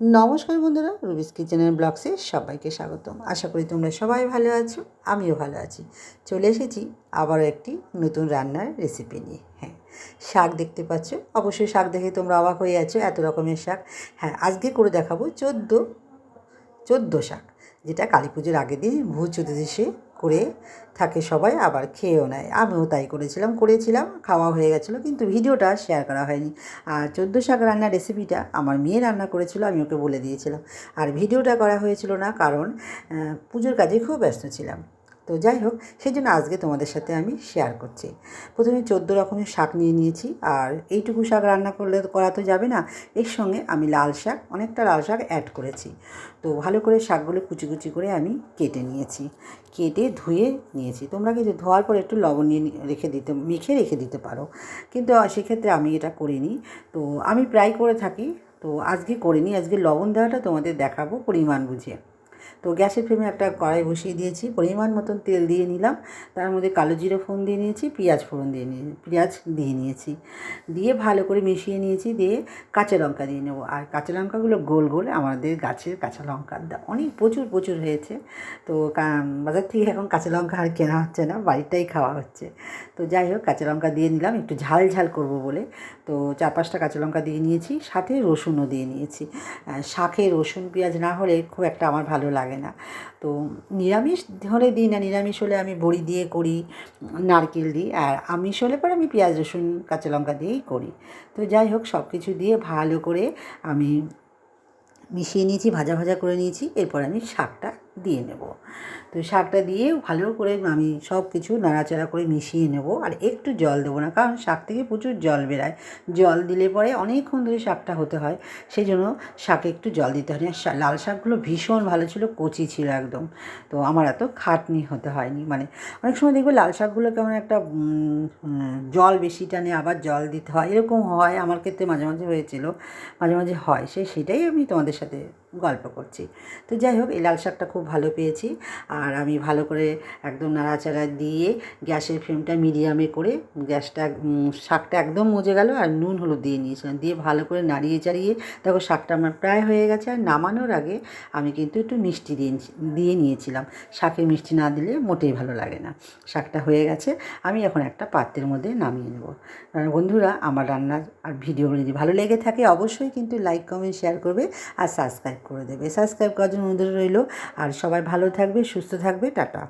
নমস্কার বন্ধুরা, রুবিস কিচেনের ব্লগসে সবাইকে স্বাগতম। আশা করি তোমরা সবাই ভালো আছো, আমিও ভালো আছি। চলে এসেছি আবারও একটি নতুন রান্নার রেসিপি নিয়ে। হ্যাঁ, শাক দেখতে পাচ্ছ, অবশ্যই শাক দেখে তোমরা অবাক হয়ে আছো, এত রকমের শাক। হ্যাঁ, আজকে করে দেখাবো চোদ্দো শাক, যেটা কালী পুজোর আগের দিন ভূত চতুর্দশী করে থাকে সবাই, আবার খেয়েও নেয়। আমিও তাই করেছিলাম, খাওয়া হয়ে গেছিলো, কিন্তু ভিডিওটা শেয়ার করা হয়নি। আর চোদ্দো শাক রান্নার রেসিপিটা আমার মেয়ে রান্না করেছিল, আমি ওকে বলে দিয়েছিলাম। আর ভিডিওটা করা হয়েছিল না, কারণ পুজোর কাজে খুব ব্যস্ত ছিলাম। তো যাই হোক, সেই জন্য আজকে তোমাদের সাথে আমি শেয়ার করছি। প্রথমে 14 রকমের শাক নিয়ে নিয়েছি। আর এইটুকু শাক রান্না করা তো যাবে না, এর সঙ্গে আমি অনেকটা লাল শাক অ্যাড করেছি। তো ভালো করে শাকগুলো কুচি কুচি করে আমি কেটে ধুয়ে নিয়েছি। তোমরা কিন্তু ধোয়ার পর একটু লবণ নিয়ে মেখে রেখে দিতে পারো, কিন্তু সেক্ষেত্রে আমি এটা করিনি। তো আমি প্রায় করে থাকি, তো আজকে করিনি। আজকে লবণ দেওয়াটা তোমাদের দেখাবো পরিমাণ বুঝে। তো গ্যাসের ফ্লেমে একটা কড়াই বসিয়ে দিয়েছি, পরিমাণ মতন তেল দিয়ে নিলাম। তার মধ্যে কালো জিরে ফোড়ন দিয়ে নিয়েছি, পেঁয়াজ দিয়ে নিয়েছি, দিয়ে ভালো করে মিশিয়ে নিয়েছি। দিয়ে কাঁচা লঙ্কা দিয়ে নেবো। আর কাঁচা লঙ্কাগুলো গোল গোল, আমাদের গাছের কাঁচা লঙ্কার অনেক প্রচুর হয়েছে। তো বাজার থেকে এখন কাঁচা লঙ্কা আর কেনা হচ্ছে না, বাড়িটাই খাওয়া হচ্ছে। তো যাই হোক, কাঁচা লঙ্কা দিয়ে নিলাম, একটু ঝাল ঝাল করবো বলে। তো 4-5টা কাঁচা লঙ্কা দিয়ে নিয়েছি, সাথে রসুনও দিয়ে নিয়েছি। শাকে রসুন পেঁয়াজ না হলে খুব একটা আমার ভালো লাগে না। তো নিরামিষ হলে দিই না, নিরামিষ হলে আমি বড়ি দিয়ে করি, নারকেল দিই। আর আমিষ হলে পরে আমি পেঁয়াজ রসুন কাঁচা লঙ্কা দিয়েই করি। তো যাই হোক, সব কিছু দিয়ে ভালো করে আমি মিশিয়ে নিয়েছি, ভাজা ভাজা করে নিয়েছি। এরপর আমি শাকটা দিয়ে নেব। তো শাকটা দিয়ে ভালো করে আমি সব কিছু নাড়াচাড়া করে মিশিয়ে নেব। আর একটু জল দেবো না, কারণ শাক থেকে প্রচুর জল বেরায়। জল দিলে পরে অনেকক্ষণ ধরে শাকটা হতে হয়, সেই জন্য শাকে একটু জল দিতে হয়। লাল শাকগুলো ভীষণ ভালো ছিল, কচি ছিল একদম। তো আমার এত খাটনি হতে হয়নি। মানে অনেক সময় দেখবে লাল শাকগুলো কেমন একটা জল বেশি টানে, আবার জল দিতে হয়, এরকম হয়। আমার ক্ষেত্রে মাঝে মাঝে হয়েছিল, মাঝে মাঝে হয়, সেটাই আমি তোমাদের সাথে গল্প করছি। তো যাই হোক, এই লাল শাকটা খুব ভালো পেয়েছি। আর আমি ভালো করে একদম নাড়াচাড়া দিয়ে গ্যাসের ফ্লেমটা মিডিয়ামে করে শাকটা একদম মজে গেল। আর নুন হলুদ দিয়ে নিয়েছিলাম, দিয়ে ভালো করে নাড়িয়ে চাড়িয়ে দেখো শাকটা আমার প্রায় হয়ে গেছে। আর নামানোর আগে আমি কিন্তু একটু মিষ্টি দিয়ে নিয়েছিলাম। শাকে মিষ্টি না দিলে মোটেই ভালো লাগে না। শাকটা হয়ে গেছে, আমি এখন একটা পাত্রের মধ্যে নামিয়ে নেব। বন্ধুরা, আমার রান্নার আর ভিডিওগুলো যদি ভালো লেগে থাকে, অবশ্যই কিন্তু লাইক কমেন্ট শেয়ার করবে আর সাবস্ক্রাইব করে দেবে। সাবস্ক্রাইব করার জন্য অনুরোধ রইল। আর সবাই ভালো থাকবে, সুস্থ থাকবে। টাটা।